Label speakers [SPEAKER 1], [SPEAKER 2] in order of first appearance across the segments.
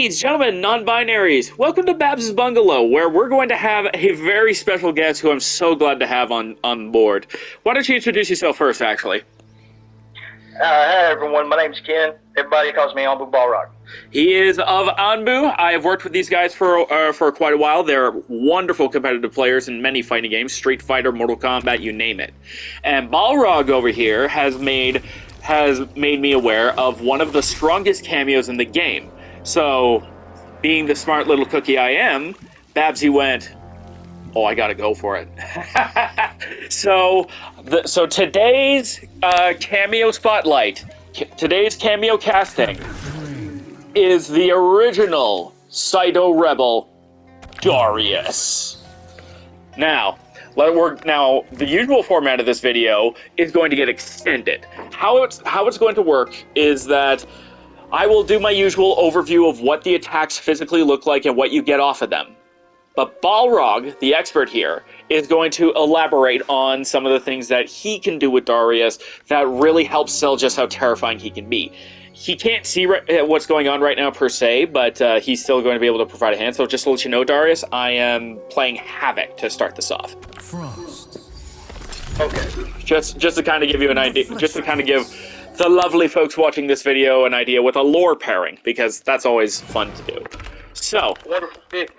[SPEAKER 1] Ladies, gentlemen, non-binaries, welcome to Babs' Bungalow, where we're going to have a very special guest who I'm so glad to have on board. Why don't you introduce yourself first, actually?
[SPEAKER 2] Hi everyone, my name's Ken. Everybody calls me Anbu Balrog.
[SPEAKER 1] He is of Anbu. I have worked with these guys for quite a while. They're wonderful competitive players in many fighting games, Street Fighter, Mortal Kombat, you name it. And Balrog over here has made me aware of one of the strongest cameos in the game. So, being the smart little cookie I am, Babsy went, oh, I gotta go for it. So today's cameo spotlight, today's cameo casting, is the original Saito Rebel, Darrius. Now, the usual format of this video is going to get extended. How it's going to work is that I will do my usual overview of what the attacks physically look like and what you get off of them. But Balrog, the expert here, is going to elaborate on some of the things that he can do with Darrius that really helps sell just how terrifying he can be. He can't see what's going on right now per se, but he's still going to be able to provide a hand. So just to let you know, Darrius, I am playing Havoc to start this off.
[SPEAKER 3] Frost.
[SPEAKER 1] Okay. Just to kind of give you an idea, just to kind of give the lovely folks watching this video an idea with a lore pairing, because that's always fun to do. So,
[SPEAKER 2] Wonderful pick,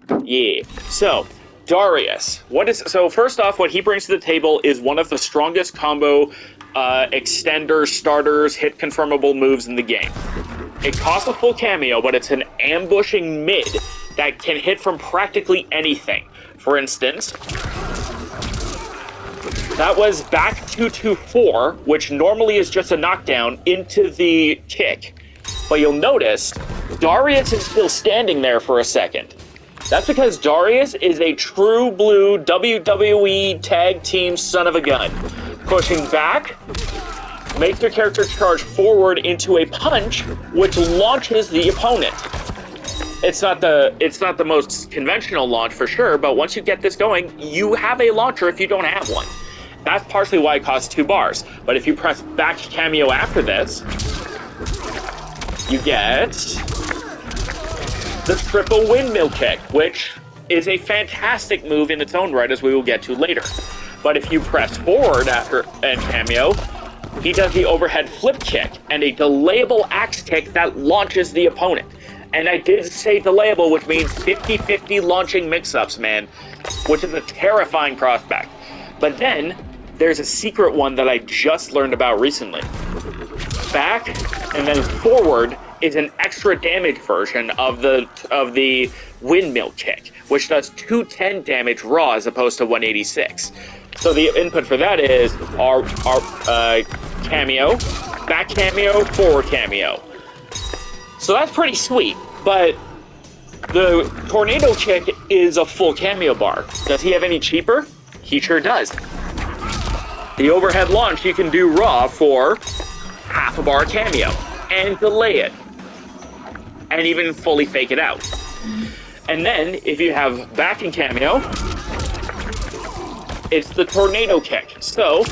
[SPEAKER 2] man.
[SPEAKER 1] yeah. So, Darrius. So first off, what he brings to the table is one of the strongest combo extender starters hit confirmable moves in the game. It costs a full cameo, but it's an ambushing mid that can hit from practically anything. For instance, that was back 224, which normally is just a knockdown, into the kick. But you'll notice, Darrius is still standing there for a second. That's because Darrius is a true blue WWE tag team son of a gun. Pushing back makes your character charge forward into a punch, which launches the opponent. It's not the most conventional launch for sure, but once you get this going, you have a launcher if you don't have one. That's partially why it costs 2 bars. But if you press back cameo after this, you get the triple windmill kick, which is a fantastic move in its own right, as we will get to later. But if you press forward after and cameo, he does the overhead flip kick and a delayable axe kick that launches the opponent. And I did say delayable, which means 50-50 launching mix-ups, man, which is a terrifying prospect. But then there's a secret one that I just learned about recently. Back and then forward is an extra damage version of the windmill kick, which does 210 damage raw as opposed to 186. So the input for that is our cameo, back cameo, forward cameo. So that's pretty sweet, but the tornado kick is a full cameo bar. Does he have any cheaper? He sure does. The overhead launch you can do raw for half a bar cameo and delay it and even fully fake it out. And then if you have back in cameo, it's the tornado kick. So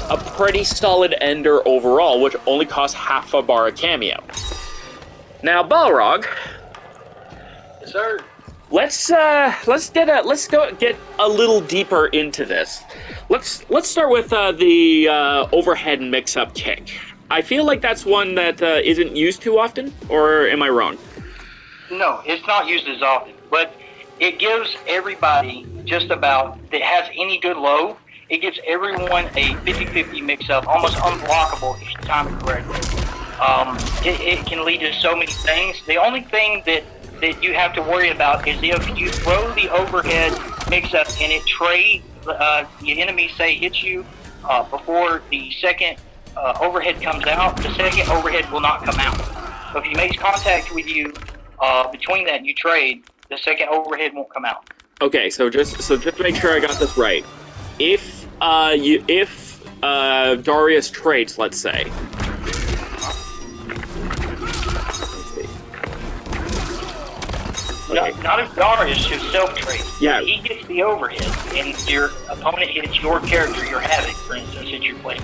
[SPEAKER 1] a pretty solid ender overall, which only costs half a bar of cameo. Now, Balrog.
[SPEAKER 2] Yes, sir.
[SPEAKER 1] Let's go get a little deeper into this. Let's start with the overhead mix-up kick. I feel like that's one that isn't used too often, or am I wrong?
[SPEAKER 2] No, it's not used as often, but it gives everybody just about that has any good low. It gives everyone a 50-50 mix-up, almost unblockable if you time it correctly. It can lead to so many things. The only thing that you have to worry about is if you throw the overhead mix-up and it trades, the enemy, say, hits you before the second overhead comes out, the second overhead will not come out. So if he makes contact with you between that and you trade, the second overhead won't come out.
[SPEAKER 1] Okay, so just to make sure I got this right, if Darrius trades, let's say.
[SPEAKER 2] Not if Darrius should self-trade.
[SPEAKER 1] Yeah.
[SPEAKER 2] He gets the overhead, and your opponent hits your character, your Havoc, for instance, that you're playing.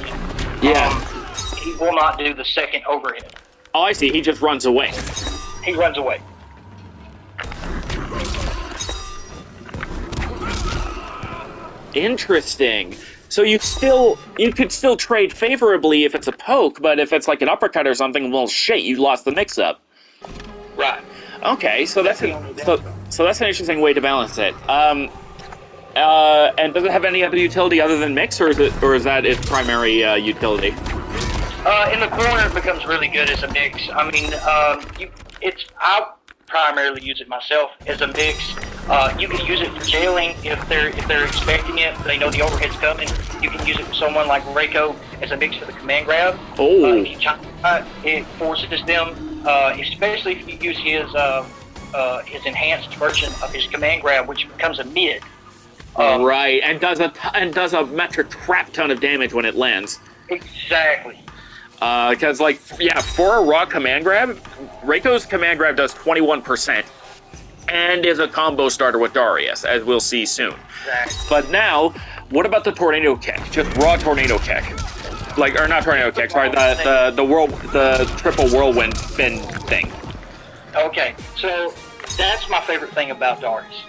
[SPEAKER 1] Yeah.
[SPEAKER 2] He will not do the second overhead.
[SPEAKER 1] Oh, I see. He just runs away.
[SPEAKER 2] He runs away.
[SPEAKER 1] Interesting. So you could still trade favorably if it's a poke, but if it's like an uppercut or something, well, shit, you lost the mix-up.
[SPEAKER 2] Right.
[SPEAKER 1] Okay, so that's so that's an interesting way to balance it. And does it have any other utility other than mix, or is that its primary utility?
[SPEAKER 2] In the corner, it becomes really good as a mix. I mean, I primarily use it myself as a mix. You can use it for jailing if they're expecting it. They know the overhead's coming. You can use it for someone like Reiko as a mix for the command grab.
[SPEAKER 1] Oh.
[SPEAKER 2] If you it forces them, especially if you use his enhanced version of his command grab, which becomes a mid.
[SPEAKER 1] Right, and does a metric crap ton of damage when it lands.
[SPEAKER 2] Exactly.
[SPEAKER 1] Because, for a raw command grab, Reiko's command grab does 21%, and is a combo starter with Darrius, as we'll see soon.
[SPEAKER 2] Exactly.
[SPEAKER 1] But now, what about the tornado kick? Just raw tornado kick, or not tornado kick. Sorry, the triple whirlwind spin thing.
[SPEAKER 2] Okay, so that's my favorite thing about Darrius.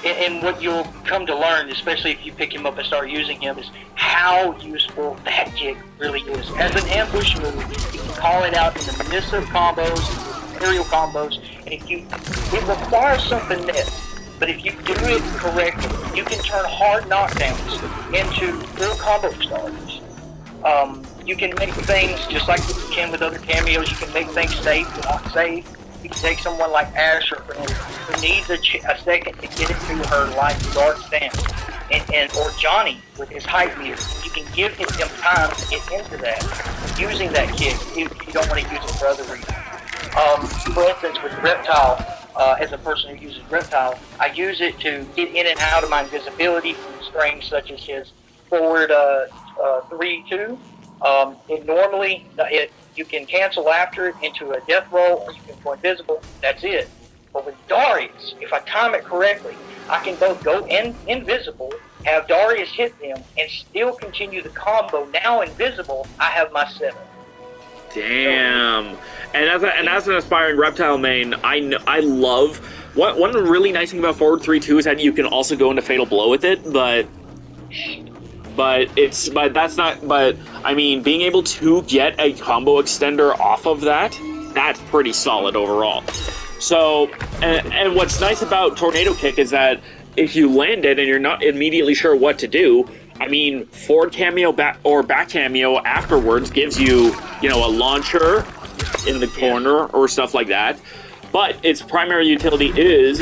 [SPEAKER 2] And what you'll come to learn, especially if you pick him up and start using him, is how useful that kick really is. As an ambush move, you can call it out in the midst of combos, aerial combos, and it requires some finesse. But if you do it correctly, you can turn hard knockdowns into full combo starters. You can make things just like you can with other cameos. You can make things safe, not safe. You can take someone like Asher, for instance, who needs a second to get into her light guard stance, or Johnny with his height meter. You can give him time to get into that using that kick if you don't want to use it for other reasons. For instance, with Reptile, as a person who uses Reptile, I use it to get in and out of my invisibility from strings such as his forward 3-2. You can cancel after it into a death roll, or you can go invisible. That's it. But with Darrius, if I time it correctly, I can both go invisible, have Darrius hit them, and still continue the combo. Now invisible, I have my 7.
[SPEAKER 1] Damn. And as an aspiring Reptile main, I love one really nice thing about forward 3-2 is that you can also go into Fatal Blow with it, but I mean, being able to get a combo extender off of that's pretty solid overall. So, and what's nice about Tornado Kick is that if you land it and you're not immediately sure what to do, I mean, forward cameo back cameo afterwards gives you, a launcher in the corner or stuff like that. But its primary utility is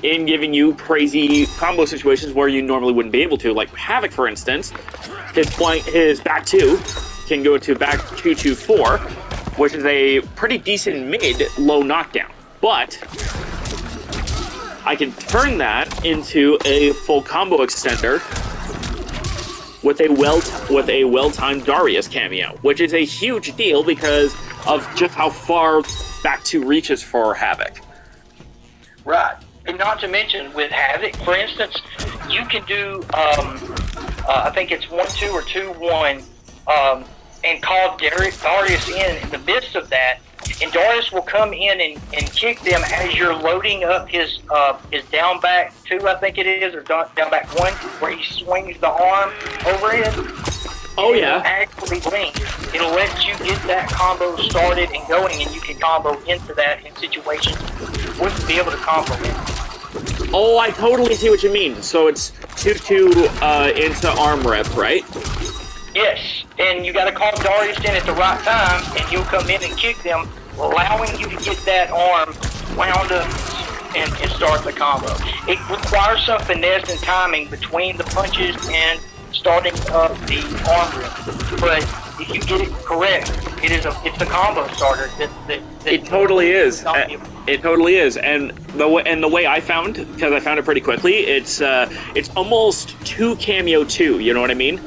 [SPEAKER 1] in giving you crazy combo situations where you normally wouldn't be able to. Like Havoc, for instance, his back 2 can go to back 2-4, which is a pretty decent mid-low knockdown. But I can turn that into a full combo extender with a well-timed Darrius cameo, which is a huge deal because of just how far back 2 reaches for Havoc.
[SPEAKER 2] Right. And not to mention, with Havoc, for instance, you can do, I think it's 1-2 or 2-1, and call Darrius in the midst of that, and Darrius will come in and kick them as you're loading up his down back 2, I think it is, or down back 1, where he swings the arm over it.
[SPEAKER 1] Oh, yeah.
[SPEAKER 2] It'll let you get that combo started and going, and you can combo into that in situations you wouldn't be able to combo in.
[SPEAKER 1] Oh, I totally see what you mean. So it's 2-2 into arm rep, right?
[SPEAKER 2] Yes, and you got to call Darrius in at the right time, and he'll come in and kick them, allowing you to get that arm wound up and start the combo. It requires some finesse and timing between the punches and starting up the arm rip. But if you get it correct, it's the combo starter that
[SPEAKER 1] it totally is. It totally is, and the way I found, because I found it pretty quickly, it's almost 2 cameo 2. You know what I mean?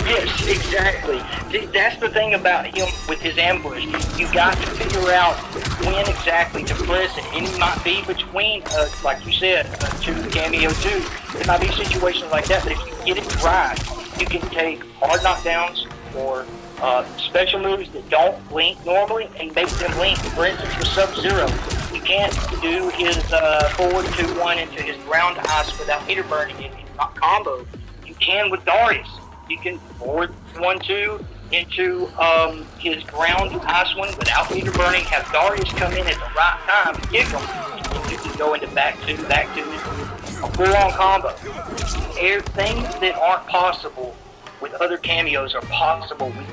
[SPEAKER 2] Yes, exactly. That's the thing about him with his ambush. You got to figure out when exactly to press it, and it might be between, like you said, 2 cameo 2. There might be situations like that, but if you get it right, you can take hard knockdowns or special moves that don't blink normally and make them blink. For instance, with Sub-Zero, you can't do his forward 2-1 into his ground ice without meter burning it. It's not combo. You can with Darrius. You can forward 1-2 into his ground ice one without meter burning, have Darrius come in at the right time to kick him, and you can go into back two, a full-on combo. Things that aren't possible with other cameos are possible with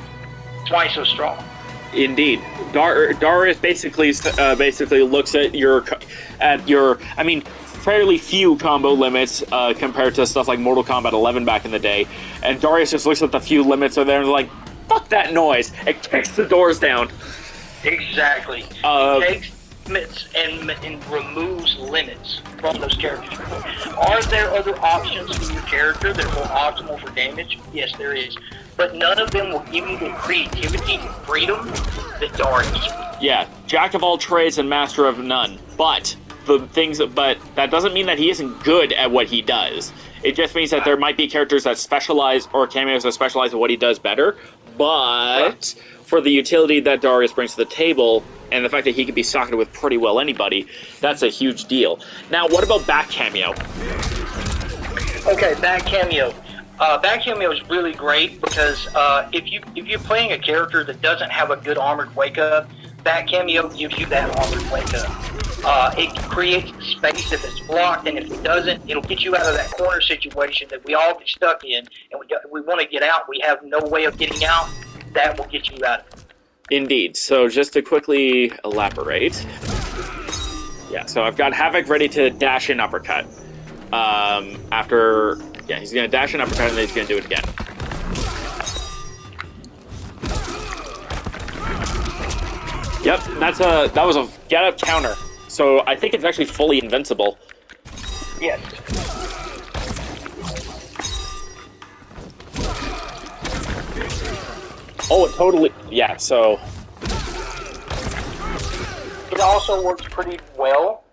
[SPEAKER 2] Twice So Strong.
[SPEAKER 1] Indeed, Darrius basically looks at your, I mean, fairly few combo limits compared to stuff like Mortal Kombat 11 back in the day, and Darrius just looks at the few limits are there and is like, fuck that noise! It kicks the doors down.
[SPEAKER 2] Exactly. It takes limits and removes limits from those characters. Are there other options for your character that are more optimal for damage? Yes, there is. But none of them will give you the creativity and freedom that Darrius.
[SPEAKER 1] Yeah, jack of all trades and master of none. But that doesn't mean that he isn't good at what he does. It just means that there might be characters that specialize, or cameos that specialize in what he does better. But for the utility that Darrius brings to the table, and the fact that he can be socketed with pretty well anybody, that's a huge deal. Now, what about back cameo?
[SPEAKER 2] Okay, back cameo. Back cameo is really great because if you're playing a character that doesn't have a good armored wake up, back cameo gives you that armored wake up. It creates space if it's blocked, and if it doesn't, it'll get you out of that corner situation that we all get stuck in, and we want to get out. We have no way of getting out. That will get you out of it.
[SPEAKER 1] Indeed. So just to quickly elaborate, so I've got Havoc ready to dash in uppercut. He's going to dash in uppercut and then he's going to do it again. Yep, that was a get up counter. So I think it's actually fully invincible.
[SPEAKER 2] Yes.
[SPEAKER 1] Oh, it totally... Yeah, so...
[SPEAKER 2] It also works pretty well.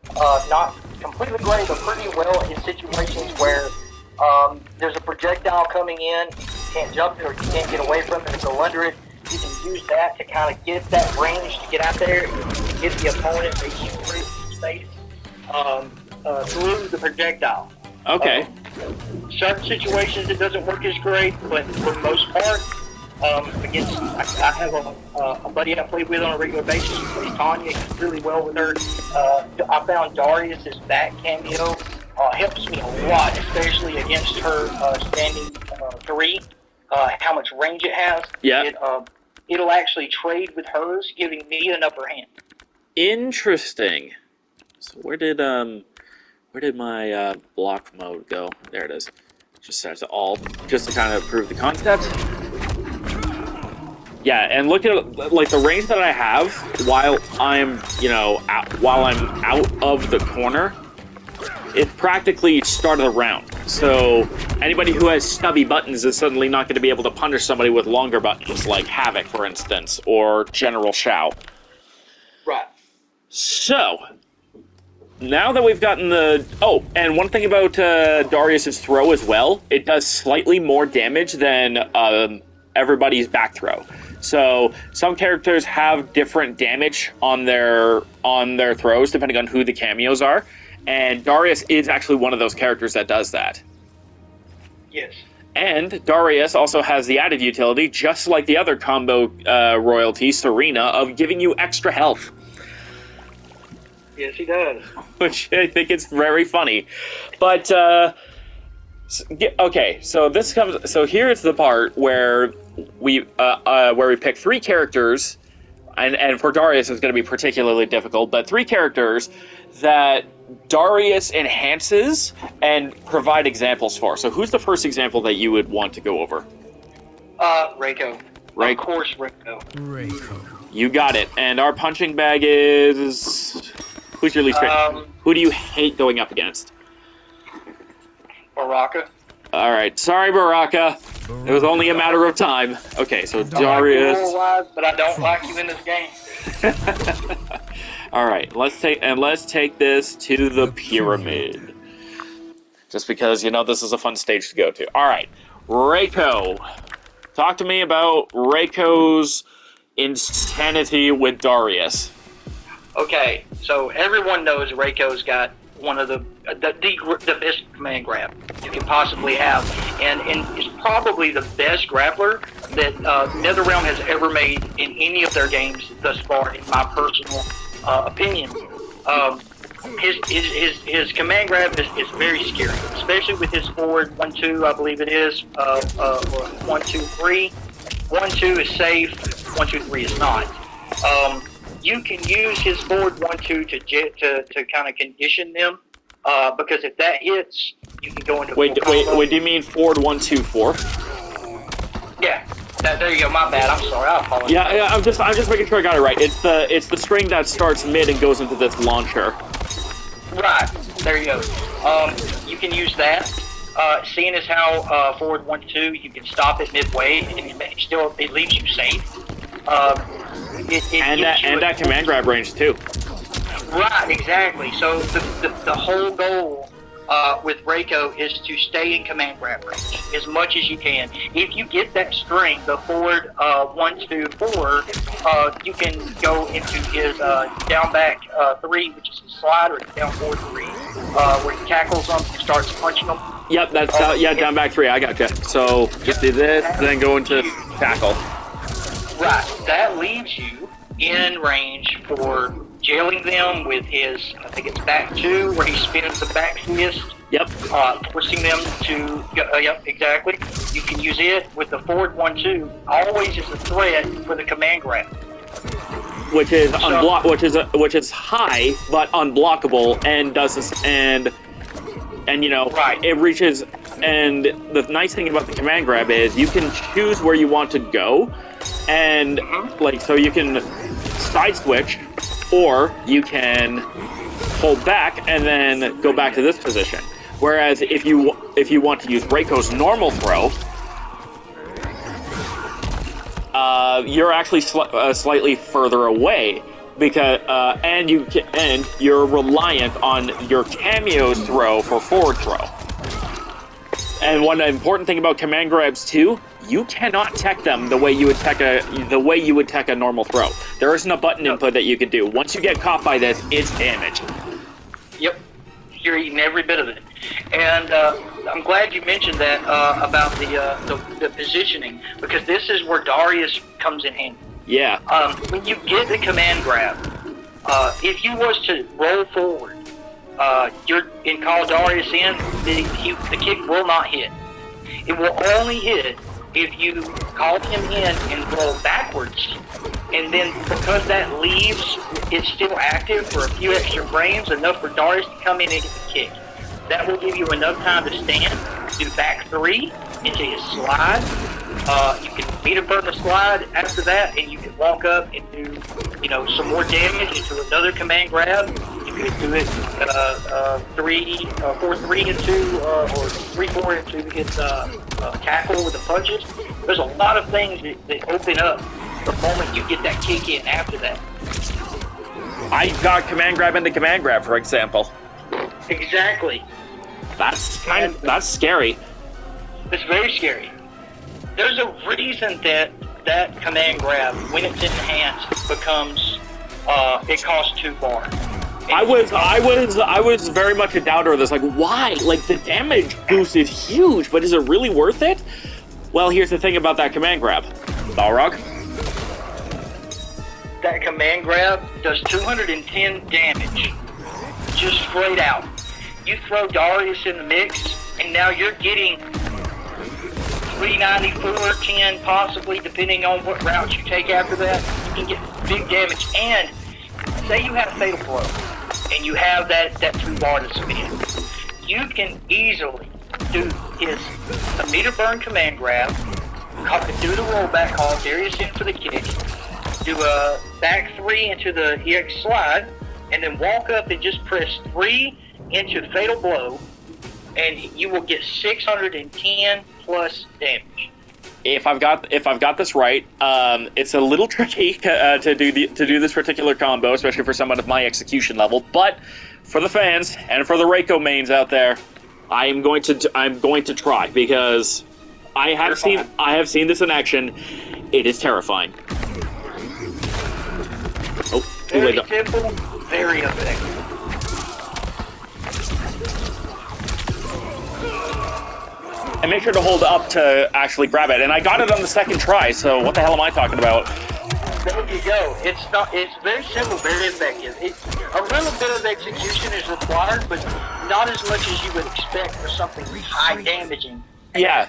[SPEAKER 2] Not completely great, but pretty well in situations where there's a projectile coming in, you can't jump it or you can't get away from it and go under it. You can use that to kind of get that range to get out there and get the opponent to space through the projectile.
[SPEAKER 1] Okay.
[SPEAKER 2] Certain situations it doesn't work as great, but for the most part, I have a buddy I play with on a regular basis. He plays Tanya. He's really well with her. I found Darrius' back cameo helps me a lot, especially against her standing 3. How much range it has.
[SPEAKER 1] Yeah.
[SPEAKER 2] It'll actually trade with hers, giving me an upper hand.
[SPEAKER 1] Interesting. So where did my block mode go? There it is. Just set it to all, just to kind of prove the concept. Yeah, and look at like the range that I have while I'm out of the corner. It's practically start of the round. So anybody who has stubby buttons is suddenly not going to be able to punish somebody with longer buttons, like Havoc, for instance, or General Shao.
[SPEAKER 2] Right.
[SPEAKER 1] So now that we've gotten the... Oh, and one thing about Darrius' throw as well, it does slightly more damage than everybody's back throw. So some characters have different damage on their throws depending on who the cameos are, and Darrius is actually one of those characters that does that.
[SPEAKER 2] Yes.
[SPEAKER 1] And Darrius also has the added utility, just like the other combo royalty, Serena, of giving you extra health.
[SPEAKER 2] Yes, he does.
[SPEAKER 1] Which I think is very funny. But, okay, so here's the part where we pick 3 characters, and for Darrius it's going to be particularly difficult, but 3 characters that Darrius enhances and provide examples for. So who's the first example that you would want to go over?
[SPEAKER 2] Reiko. Of course, Reiko.
[SPEAKER 1] You got it. And our punching bag is... Who's your least favorite? Who do you hate going up against?
[SPEAKER 2] Baraka.
[SPEAKER 1] All right. Sorry, Baraka. It was only a matter of time. Okay, so Darrius...
[SPEAKER 2] But I don't like you in this game.
[SPEAKER 1] All right, let's take this to the pyramid. Just because, this is a fun stage to go to. All right, Reiko. Talk to me about Reiko's insanity with Darrius.
[SPEAKER 2] Okay, so everyone knows Reiko's got one of the best command grab you can possibly have, and is probably the best grappler that NetherRealm has ever made in any of their games thus far, in my personal opinion. His command grab is very scary, especially with his forward 1-2, I believe it is, or 1-2-3. 1-2 is safe, 1-2-3 is not. You can use his forward 1-2 to kind of condition them, because if that hits, you can go into
[SPEAKER 1] wait, do you mean forward 1-2-4?
[SPEAKER 2] Yeah. There you go. My bad. I'm sorry. I apologize.
[SPEAKER 1] Yeah. I'm just making sure I got it right. It's the string that starts mid and goes into this launcher.
[SPEAKER 2] Right. There you go. You can use that. Seeing as how forward 1-2, you can stop it midway, and it leaves you safe.
[SPEAKER 1] That command grab range too.
[SPEAKER 2] Right. Exactly. So the whole goal with Reiko is to stay in command grab range as much as you can. If you get that string, the forward 1-2-4, you can go into his down back 3, which is his slide, or down forward 3, where he tackles them and starts punching them.
[SPEAKER 1] Yep, that's down back 3. I gotcha. So just do this, then go into tackle.
[SPEAKER 2] Right. That leaves you in range for jailing them with his, I think it's back 2, where he spins the back fist.
[SPEAKER 1] Yep.
[SPEAKER 2] Forcing them to, yep, exactly. You can use it with the forward 1-2, always as a threat for the command grab.
[SPEAKER 1] Which is which is high but unblockable, and does this, and you know,
[SPEAKER 2] right.
[SPEAKER 1] It reaches. And the nice thing about the command grab is you can choose where you want to go, and like, so you can side switch, or you can hold back and then go back to this position. Whereas if you want to use Reiko's normal throw, you're actually slightly further away, because and you're reliant on your Kameo's throw for forward throw. And one important thing about command grabs too, you cannot tech them the way you would tech a normal throw. There isn't a button input that you can do. Once you get caught by this, it's damage.
[SPEAKER 2] Yep, you're eating every bit of it. And I'm glad you mentioned that about the positioning, because this is where Darrius comes in handy.
[SPEAKER 1] Yeah.
[SPEAKER 2] When you get the command grab, if you was to roll forward, you're in call Darrius in, the kick will not hit. It will only hit if you call him in and roll backwards, and then because that leaves it's still active for a few extra frames, enough for Darrius to come in and get the kick. That will give you enough time to stand, do back 3 into his slide. You can meter burn the slide after that, and you can walk up and do, some more damage into another command grab. You could do it 4-3 into or 3-4 into his tackle with the punches. There's a lot of things that open up the moment you get that kick in after that.
[SPEAKER 1] I got command grab into command grab, for example.
[SPEAKER 2] Exactly.
[SPEAKER 1] That's scary.
[SPEAKER 2] It's very scary. There's a reason that command grab, when it's enhanced, becomes it costs 2 bar.
[SPEAKER 1] I was very much a doubter of this. Like, why? Like, the damage boost is huge, but is it really worth it? Well, here's the thing about that command grab. Balrog?
[SPEAKER 2] That command grab does 210 damage. Just straight out. You throw Darrius in the mix, and now you're getting 390, 410, possibly, depending on what route you take after that. You can get big damage. And say you have Fatal Blow, and you have that 2 bar to spin. You can easily do a meter burn command grab, do the rollback call, Darrius in for the kick, do a back 3 into the EX slide, and then walk up and just press 3 into Fatal Blow, and you will get 610 plus damage.
[SPEAKER 1] If I've got this right, it's a little tricky to do this particular combo, especially for someone of my execution level. But for the fans and for the Reiko mains out there, I'm going to try, because I have seen this in action. It is terrifying. Oh,
[SPEAKER 2] very simple, very effective.
[SPEAKER 1] And make sure to hold up to actually grab it. And I got it on the second try, so what the hell am I talking about?
[SPEAKER 2] There you go. It's very simple, very effective. A little bit of execution is required, but not as much as you would expect for something high damaging.
[SPEAKER 1] Yeah.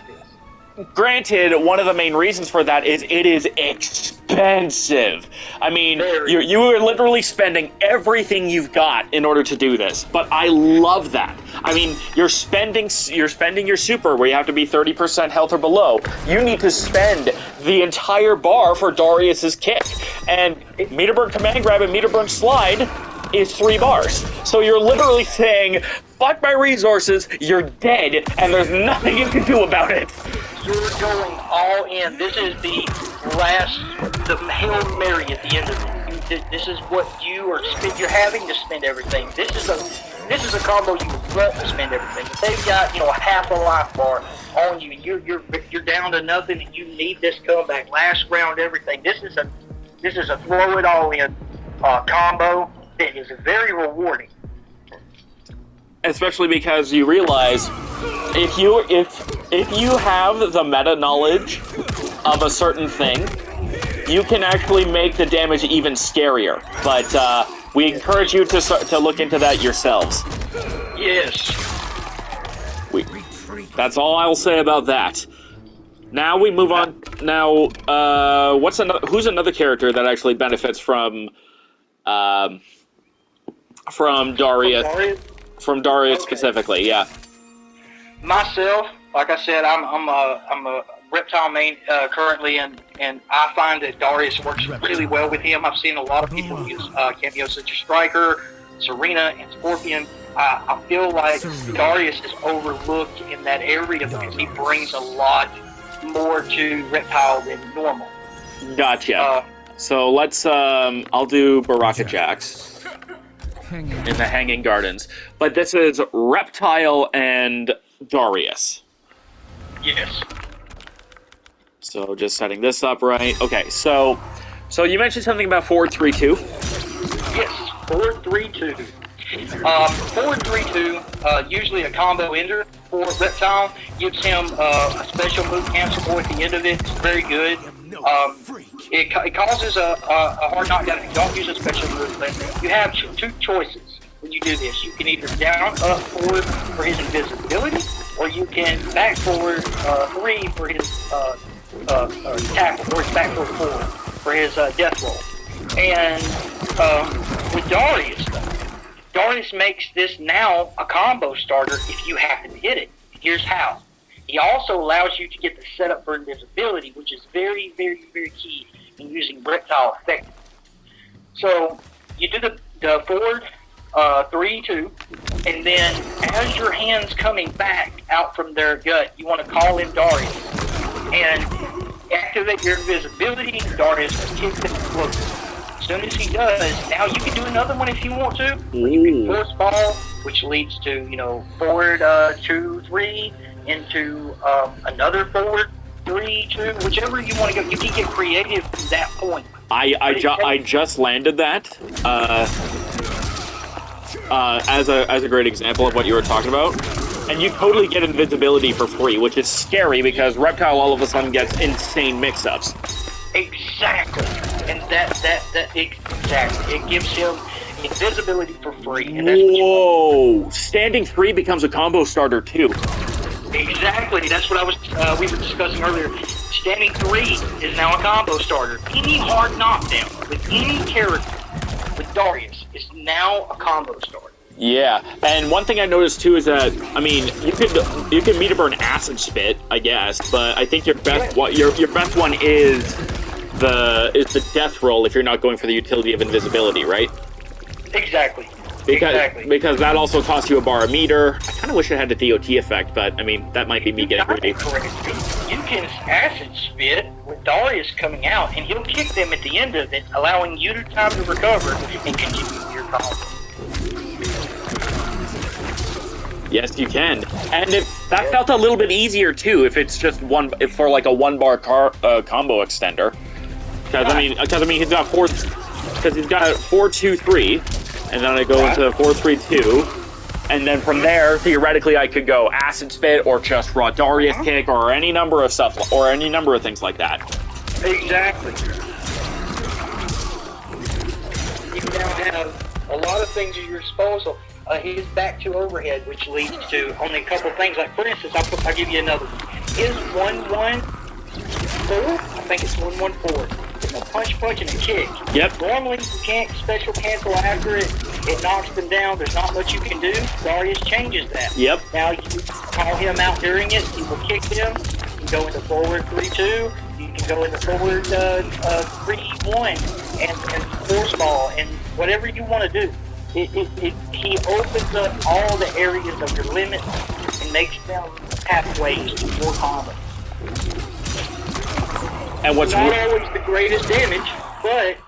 [SPEAKER 1] Granted, one of the main reasons for that is it is expensive. I mean, you are literally spending everything you've got in order to do this. But I love that. I mean, you're spending your super where you have to be 30% health or below. You need to spend the entire bar for Darrius's kick. And meter burn command grab and meter burn slide is 3 bars. So you're literally saying, fuck my resources, you're dead, and there's nothing you can do about it.
[SPEAKER 2] You're going all in. This is the Hail Mary at the end of it. This is what you're having to spend everything. This is a combo you want to spend everything. If they've got, half a life bar on you, you're down to nothing, and you need this comeback, last round, everything. This is a throw it all in combo that is very rewarding.
[SPEAKER 1] Especially because you realize if you have the meta knowledge of a certain thing, you can actually make the damage even scarier. But we encourage you to look into that yourselves.
[SPEAKER 2] Yes.
[SPEAKER 1] That's all I'll say about that. Now we move on. Now, who's another character that actually benefits from Darrius? From Darrius specifically, yeah.
[SPEAKER 2] Myself, like I said, I'm a reptile main currently, and I find that Darrius works really well with him. I've seen a lot of people use Kameo such as Striker, Serena, and Scorpion. I feel like Darrius is overlooked in that area because he brings a lot more to reptile than normal.
[SPEAKER 1] Gotcha. So let's I'll do Baraka Jax in the Hanging Gardens. But this is Reptile and Darrius.
[SPEAKER 2] Yes.
[SPEAKER 1] So just setting this up right. Okay, so you mentioned something about 4-3-2.
[SPEAKER 2] Yes, 4-3-2. 4-3-2, usually a combo ender for Reptile, gives him a special move cancel at the end of it. It's very good. It causes a hard knockdown if you don't use a special move, but you have two choices when you do this. You can either down, up, forward for his invisibility, or you can back forward 3 for his tackle, or his back forward 4 for his death roll. And with Darrius, though, Darrius makes this now a combo starter if you happen to hit it. Here's how. He also allows you to get the setup for invisibility, which is very, very, very key in using Reptile effectively. So you do the forward 3-2, and then as your hand's coming back out from their gut, you want to call in Darrius and activate your invisibility. Darrius will kick the float. As soon as he does, now you can do another one if you want to. You can force ball, which leads to forward 2-3 into another forward 3-2, whichever you want to go. You can get creative from that point.
[SPEAKER 1] I just landed that as a great example of what you were talking about, and you totally get invisibility for free, which is scary because Reptile all of a sudden gets insane mix-ups.
[SPEAKER 2] Exactly. And that exactly. It gives him invisibility for free. And that's
[SPEAKER 1] whoa! Standing 3 becomes a combo starter too.
[SPEAKER 2] Exactly. That's what we were discussing earlier. Standing 3 is now a combo starter. Any hard knockdown with any character with Darrius is now a combo starter.
[SPEAKER 1] Yeah, and one thing I noticed too is that you can meter burn acid spit, I guess, but I think your best one is the death roll if you're not going for the utility of invisibility, right?
[SPEAKER 2] Exactly.
[SPEAKER 1] Because that also costs you a bar a meter. I kind of wish it had the DOT effect, but I mean that might be me getting greedy.
[SPEAKER 2] You can acid spit with Darrius coming out, and he'll kick them at the end of it, allowing you time to recover and continue your combo.
[SPEAKER 1] Yes, you can. And that felt a little bit easier, too, if it's just for like a one-bar combo extender. Because, I mean, he's got 4-2-3, and then I go into 4-3-2, and then from there, theoretically, I could go Acid Spit or just raw Darrius kick or any number of stuff, or any number of things like that.
[SPEAKER 2] Exactly. You now have a lot of things at your disposal. His back to overhead, which leads to only a couple things. Like, for instance, I'll give you another one. His 1-1-4, I think it's 1-1-4. A punch, and a kick.
[SPEAKER 1] Yep.
[SPEAKER 2] Normally, you can't special cancel after it. It knocks them down. There's not much you can do. Darrius changes that.
[SPEAKER 1] Yep.
[SPEAKER 2] Now, you call him out during it. He will kick them. You can go into forward 3-2. You can go into forward 3-1 and force ball and whatever you want to do. He opens up all the areas of your limits and makes them pathways to more combo.
[SPEAKER 1] And what's
[SPEAKER 2] not always the greatest damage, but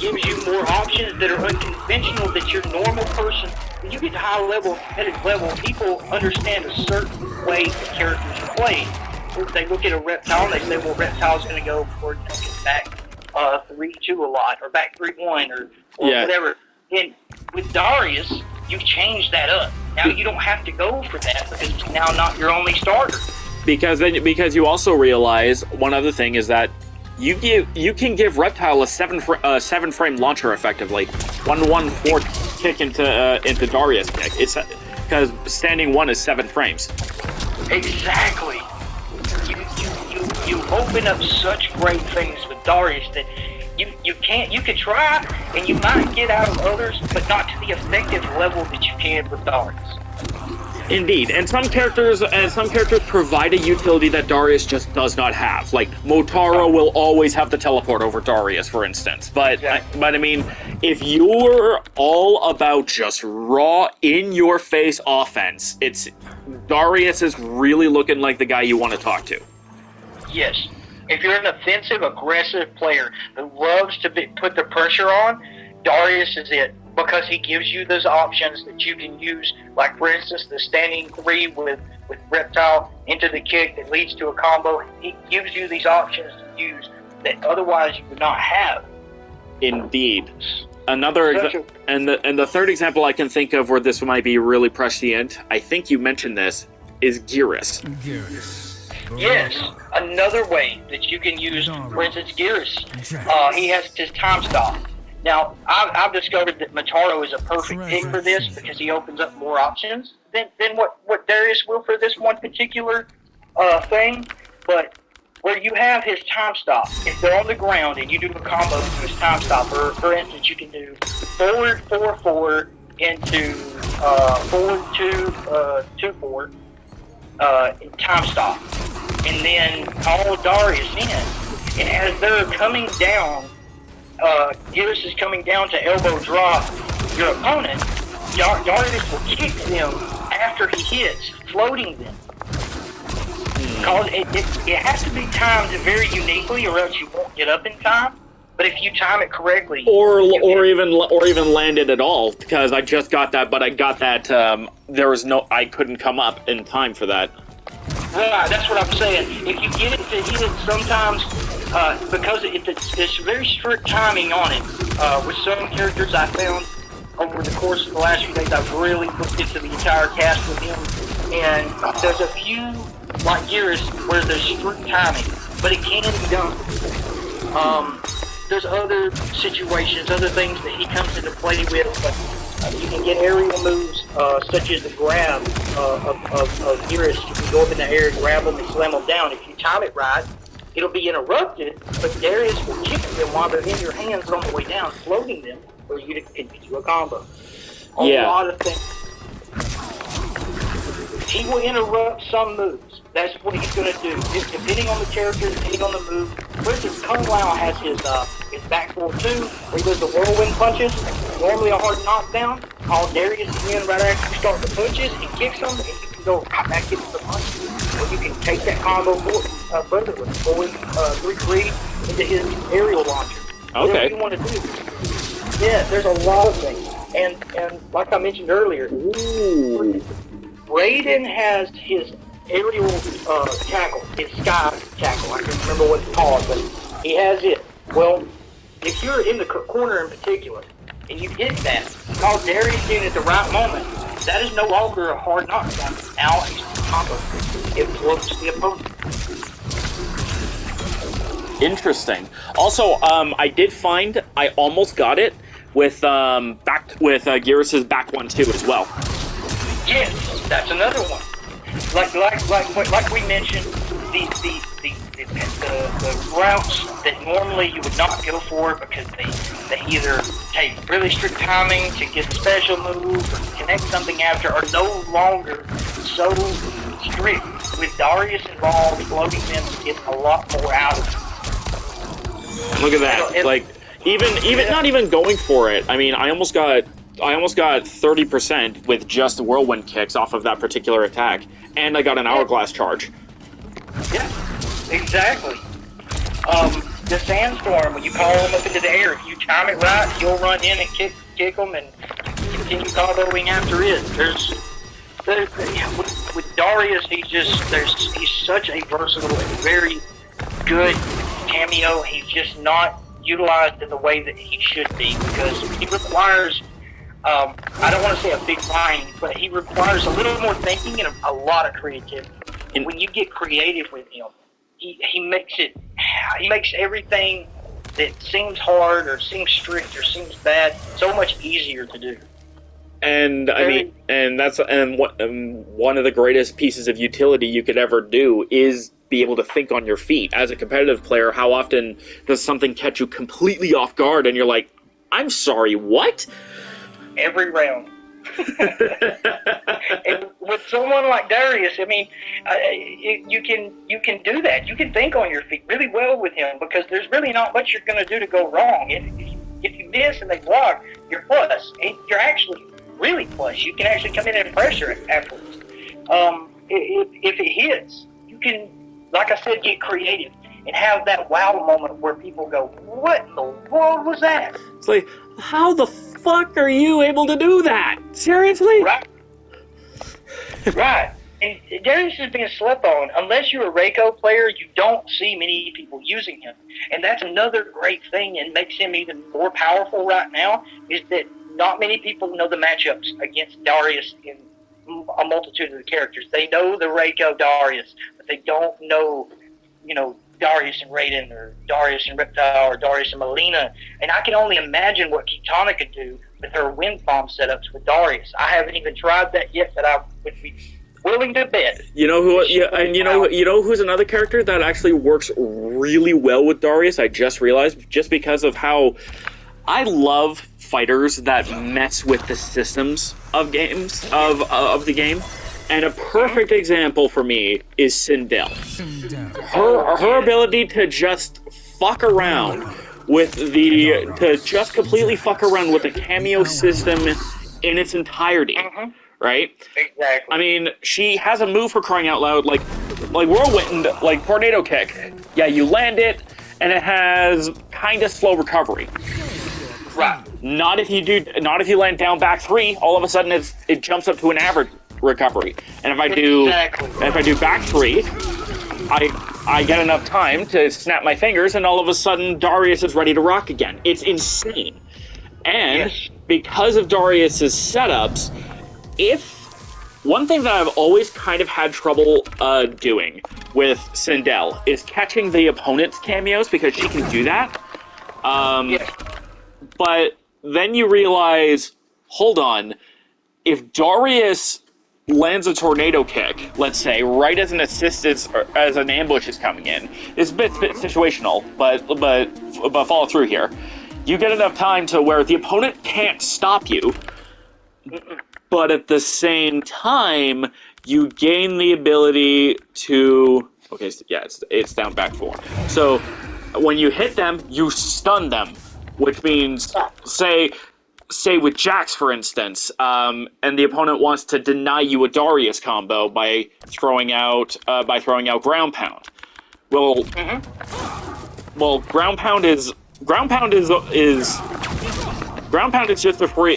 [SPEAKER 2] gives you more options that are unconventional that your normal person, when you get to high level, competitive level, people understand a certain way the characters are played. If they look at a reptile and they say, well, reptile's going to go for back 3-2 a lot, or back 3-1, or whatever. And with Darrius, you change that up. Now you don't have to go for that because it's now not your only starter. Because
[SPEAKER 1] you also realize one other thing is that you can give Reptile a 7-frame launcher effectively. 1-1-4 kick into Darrius kick. It's because standing 1 is 7 frames.
[SPEAKER 2] Exactly. You open up such great things with Darrius that you could try and you might get out of others, but not to the effective level that you can with Darrius.
[SPEAKER 1] Indeed, and some characters provide a utility that Darrius just does not have. Like Motaro will always have the teleport over Darrius, for instance. But I mean, if you're all about just raw, in-your-face offense, Darrius is really looking like the guy you want to talk to.
[SPEAKER 2] Yes, if you're an offensive, aggressive player who loves to put the pressure on, Darrius is it. Because he gives you those options that you can use, like for instance the standing 3 with Reptile into the kick that leads to a combo. He gives you these options to use that otherwise you would not have.
[SPEAKER 1] Indeed. And the third example I can think of where this might be really prescient, I think you mentioned this, is Geras.
[SPEAKER 2] Yes, another way that you can use, for instance, Geras. He has his time stop. Now, I've discovered that Motaro is a perfect pick for this because he opens up more options than what Darrius will for this one particular thing. But where you have his time stop, if they're on the ground and you do a combo to his time stop, or for instance, you can do forward 4-4 into forward 2-4 time stop, and then call Darrius in. And as they're coming down, Geras is coming down to elbow drop your opponent, Darrius will kick them after he hits, floating them. Because it has to be timed very uniquely or else you won't get up in time. But if you time it correctly... Or
[SPEAKER 1] even land it at all, because I just got that, but I got that, I couldn't come up in time for that.
[SPEAKER 2] Right, that's what I'm saying. If you get it to hit it sometimes... because it's very strict timing on it. With some characters I found over the course of the last few days, I've really looked into the entire cast with him. And there's a few, like Geras, where there's strict timing, but it can be done. There's other situations, other things that he comes into play with, but you can get aerial moves, such as the grab of Geras. You can go up in the air, grab them, and slam them down. If you time it right, it'll be interrupted, but Darrius will kick them while they're in your hands on the way down, floating them for you to continue a combo. A lot of things. He will interrupt some moves. That's what he's going to do. Depending on the character, depending on the move. For instance, Kung Lao has his back 4-2, where he does the whirlwind punches, normally a hard knockdown. Call Darrius in right after you start the punches, he kicks them, and you can go back into the punch. Or you can take that combo further with forward 3-3 into his aerial launcher.
[SPEAKER 1] Okay.
[SPEAKER 2] Whatever you want to do. Yeah, there's a lot of things. And like I mentioned earlier, Raiden has his aerial tackle, his sky tackle. I can't remember what it's called, but he has it. Well, if you're in the corner in particular, and you hit that, call Darrius in at the right moment, that is no longer a hard knockdown. Now it's a combo. It flips the opponent.
[SPEAKER 1] Interesting. Also, I did find I almost got it with Gearus's back one too as well.
[SPEAKER 2] Yes, that's another one. Like we mentioned, the routes that normally you would not go for because they either take really strict timing to get a special move or connect something after are no longer so strict. With Darrius involved, floating them gets a lot more out of it.
[SPEAKER 1] Look at that! Like even not even going for it. I mean, I almost got 30% with just whirlwind kicks off of that particular attack, and I got an hourglass charge.
[SPEAKER 2] Yeah, exactly. The sandstorm, when you call him up into the air, if you time it right, he'll run in and kick him and continue comboing after it. With Darrius, he's such a versatile and very good cameo. He's just not utilized in the way that he should be because he requires, I don't want to say a big mind, but he requires a little more thinking and a lot of creativity. And when you get creative with him, he makes everything that seems hard or seems strict or seems bad so much easier to do.
[SPEAKER 1] And one of the greatest pieces of utility you could ever do is be able to think on your feet. As a competitive player, how often does something catch you completely off guard and you're like, I'm sorry, what?
[SPEAKER 2] Every round. And with someone like Darrius, I mean, you can do that. You can think on your feet really well with him because there's really not much you're going to do to go wrong. If you miss and they block, you're plus. And you're actually really plus. You can actually come in and pressure it afterwards. If it hits, you can, like I said, get creative and have that wow moment where people go, what in the world was that?
[SPEAKER 1] It's like, how the fuck are you able to do that? Seriously?
[SPEAKER 2] Right. Right. And Darrius is being slept on. Unless you're a Reiko player, you don't see many people using him. And that's another great thing and makes him even more powerful right now, is that not many people know the matchups against Darrius in a multitude of the characters. They know the Reiko Darrius, but they don't know, Darrius and Raiden, or Darrius and Reptile, or Darrius and Melina. And I can only imagine what Kitana could do with her wind bomb setups with Darrius. I haven't even tried that yet, but I would be willing to bet.
[SPEAKER 1] You know who? Yeah, and you know who's another character that actually works really well with Darrius? I just realized, just because of how I love fighters that mess with the systems of games of the game. And a perfect example for me is Sindel. Her ability to just fuck around with completely fuck around with the Kameo system in its entirety, right?
[SPEAKER 2] Exactly.
[SPEAKER 1] I mean, she has a move for crying out loud, like whirlwind, like tornado kick. Yeah, you land it, and it has kind of slow recovery.
[SPEAKER 2] Right.
[SPEAKER 1] Not if you land down back 3, all of a sudden it jumps up to an average recovery. And if I do back 3, I get enough time to snap my fingers, and all of a sudden Darrius is ready to rock again. It's insane. And because of Darrius's setups, one thing that I've always kind of had trouble doing with Sindel is catching the opponent's cameos, because she can do that. But then you realize, hold on, if Darrius lands a tornado kick, let's say, right as an assist as an ambush is coming in, it's a bit situational, but follow through here. You get enough time to where the opponent can't stop you, but at the same time, you gain the ability to... Okay, yeah, it's down back 4. So when you hit them, you stun them, which means, say with Jax, for instance, and the opponent wants to deny you a Darrius combo by throwing out ground pound. Well, ground pound is just a free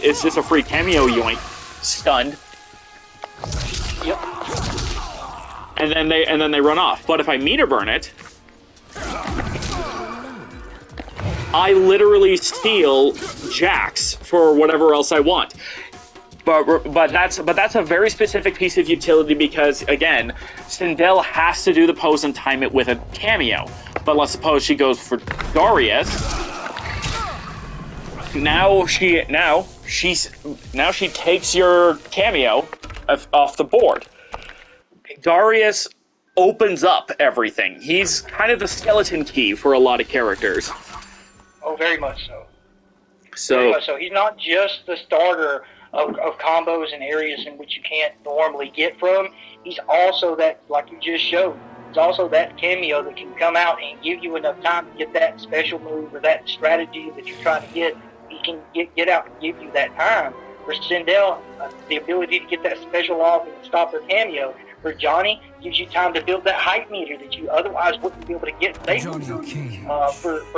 [SPEAKER 1] cameo yoink, stunned. and then they run off. But if I meter burn it, I literally steal Jax for whatever else I want. But that's a very specific piece of utility because, again, Sindel has to do the pose and time it with a cameo. But let's suppose she goes for Darrius. Now she takes your cameo off the board. Darrius opens up everything. He's kind of the skeleton key for a lot of characters.
[SPEAKER 2] Oh, very much so. Very much so. He's not just the starter of combos and areas in which you can't normally get from. He's also that, like you just showed, he's also that cameo that can come out and give you enough time to get that special move or that strategy that you're trying to get. He can get out and give you that time. For Sindel, the ability to get that special off and stop their cameo. For Johnny, gives you time to build that height meter that you otherwise wouldn't be able to get. For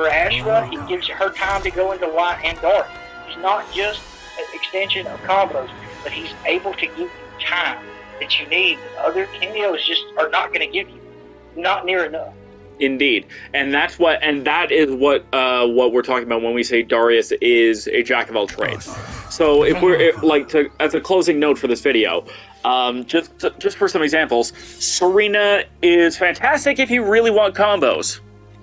[SPEAKER 2] Ashra, he gives her time to go into light and dark. He's not just an extension of combos, but he's able to give you time that you need that other cameos just are not going to give you. Not near enough.
[SPEAKER 1] Indeed, and that is what we're talking about when we say Darrius is a jack of all trades. So as a closing note for this video, just for some examples, Serena is fantastic if you really want combos.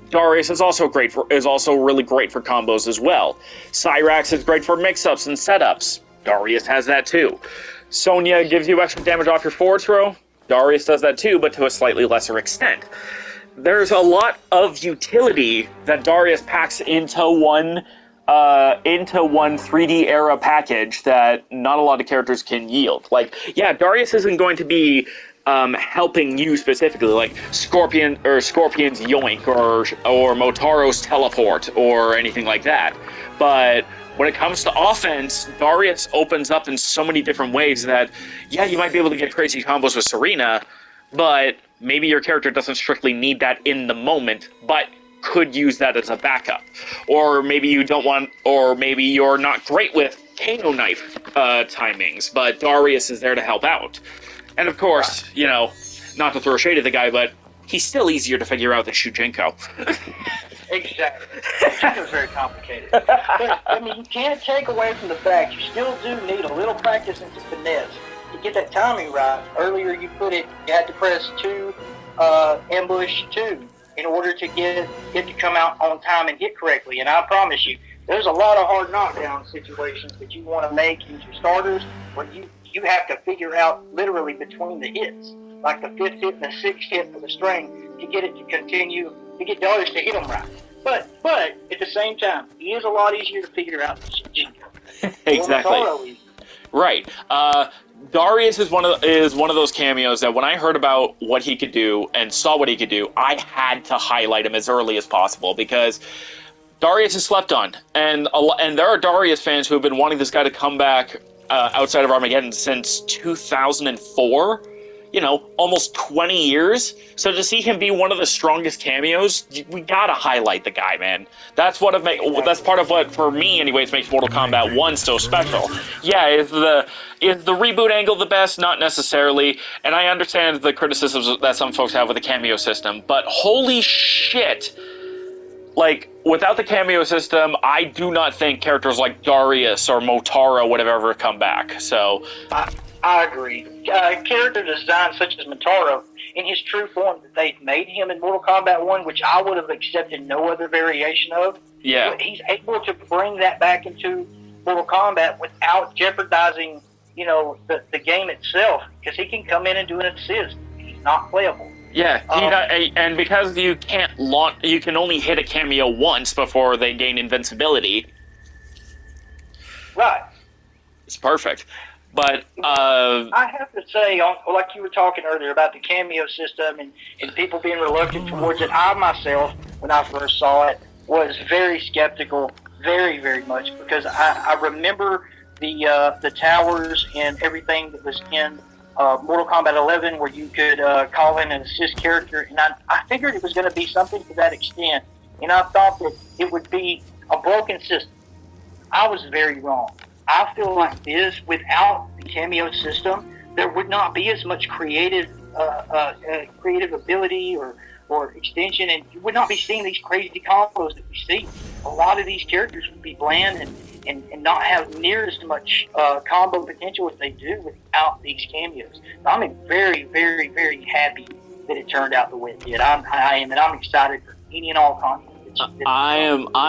[SPEAKER 1] Darrius is also really great for combos as well. Cyrax is great for mix-ups and setups. Darrius has that too. Sonya gives you extra damage off your forward throw. Darrius does that too, but to a slightly lesser extent. There's a lot of utility that Darrius packs into one 3D era package that not a lot of characters can yield. Like, yeah, Darrius isn't going to be helping you specifically, like Scorpion's Yoink or Motaro's Teleport or anything like that. But when it comes to offense, Darrius opens up in so many different ways that, yeah, you might be able to get crazy combos with Serena, but maybe your character doesn't strictly need that in the moment, but could use that as a backup. Or maybe you don't want, or maybe you're not great with Kameo knife timings, but Darrius is there to help out. And of course, you know, not to throw shade at the guy, but he's still easier to figure out than Shujinko.
[SPEAKER 2] Exactly. Shujinko's very complicated. But, I mean, you can't take away from the fact you still do need a little practice and some finesse to get that timing right. Earlier you put it, you had to press 2, ambush 2 in order to get it to come out on time and hit correctly. And I promise you, there's a lot of hard knockdown situations that you want to make into starters where you have to figure out literally between the hits, like the 5th hit and the 6th hit for the string, to get it to continue, to get Darrius to hit them right. But at the same time, he is a lot easier to figure out than Shujinko.
[SPEAKER 1] Exactly. Right. Darrius is one of those cameos that when I heard about what he could do and saw what he could do, I had to highlight him as early as possible because Darrius is slept on, and there are Darrius fans who have been wanting this guy to come back outside of Armageddon since 2004. You know, almost 20 years. So to see him be one of the strongest cameos, we gotta highlight the guy, man. That's part of what, for me anyways, makes Mortal Kombat 1 so special. Yeah, is the reboot angle the best? Not necessarily. And I understand the criticisms that some folks have with the cameo system, but holy shit! Like, without the cameo system, I do not think characters like Darrius or Motaro would have ever come back. So
[SPEAKER 2] I agree. Character design such as Motaro, in his true form that they've made him in Mortal Kombat 1, which I would have accepted no other variation of.
[SPEAKER 1] Yeah.
[SPEAKER 2] But he's able to bring that back into Mortal Kombat without jeopardizing, you know, the game itself, because he can come in and do an assist. He's not playable.
[SPEAKER 1] Yeah, and because you can only hit a cameo once before they gain invincibility.
[SPEAKER 2] Right.
[SPEAKER 1] It's perfect. But
[SPEAKER 2] I have to say, like you were talking earlier about the cameo system and people being reluctant towards it, I myself, when I first saw it, was very skeptical, very, very much, because I remember the towers and everything that was in Mortal Kombat 11 where you could call in an assist character, and I figured it was going to be something to that extent, and I thought that it would be a broken system. I was very wrong. I feel like this, without the cameo system, there would not be as much creative ability or extension, and you would not be seeing these crazy combos that we see. A lot of these characters would be bland and not have near as much combo potential as they do without these cameos. So I'm very, very, very happy that it turned out the way it did. I am, and I'm excited for any and all content.
[SPEAKER 1] I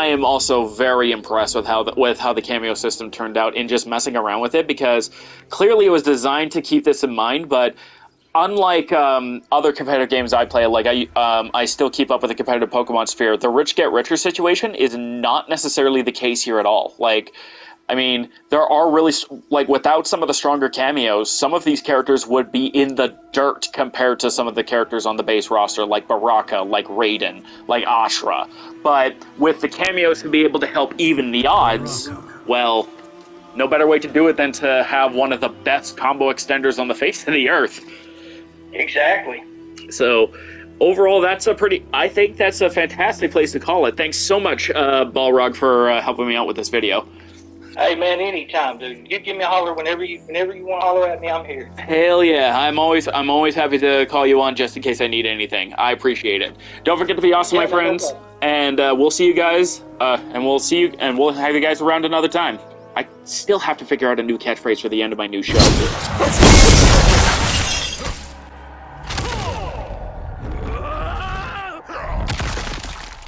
[SPEAKER 1] am also very impressed with how the cameo system turned out in just messing around with it, because clearly it was designed to keep this in mind, but unlike other competitive games I play, like I still keep up with the competitive Pokemon sphere, the rich get richer situation is not necessarily the case here at all. Like, I mean, there are really, like, without some of the stronger cameos, some of these characters would be in the dirt compared to some of the characters on the base roster, like Baraka, like Raiden, like Ashra. But with the cameos to be able to help even the odds, well, no better way to do it than to have one of the best combo extenders on the face of the earth.
[SPEAKER 2] Exactly.
[SPEAKER 1] So, overall, I think that's a fantastic place to call it. Thanks so much, Balrog, for helping me out with this video.
[SPEAKER 2] Hey man, anytime, dude. You give me a holler whenever you want to holler at me. I'm here.
[SPEAKER 1] Hell yeah! I'm always happy to call you on just in case I need anything. I appreciate it. Don't forget to be awesome, my friends. And we'll see you guys. And we'll have you guys around another time. I still have to figure out a new catchphrase for the end of my new show.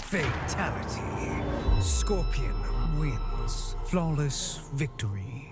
[SPEAKER 3] Fatality. Scorpion wins. Flawless victory.